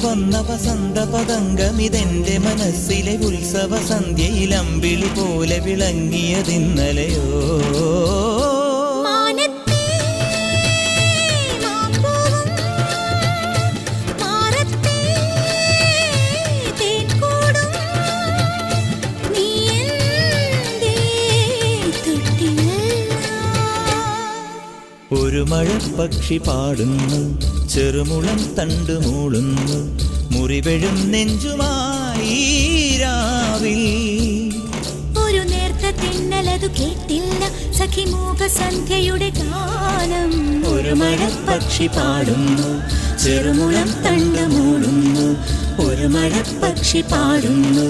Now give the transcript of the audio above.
വന്ന വസന്ത പതംഗമിതെന്റെ മനസ്സിലെ ഉത്സവ സന്ധ്യയിൽ അമ്പിളി പോലെ വിളങ്ങിയതിന്നലെയോ. ഒരു മഴപ്പക്ഷി പാടുന്നു, ചെറുമുളം തണ്ടു മൂളുന്നു, മുറിവെഴും നെഞ്ചുമായി രാവിൽ. ഒരു നേർത്ത തിന്നലതു കേട്ടില്ല സഖി മൂകസന്ധ്യയുടെ ഗാനം. ഒരു മഴപ്പക്ഷി പാടുന്നു, ചെറുമുളം തണ്ടു മൂളുന്നു, ഒരു മഴപ്പക്ഷി പാടുന്നു.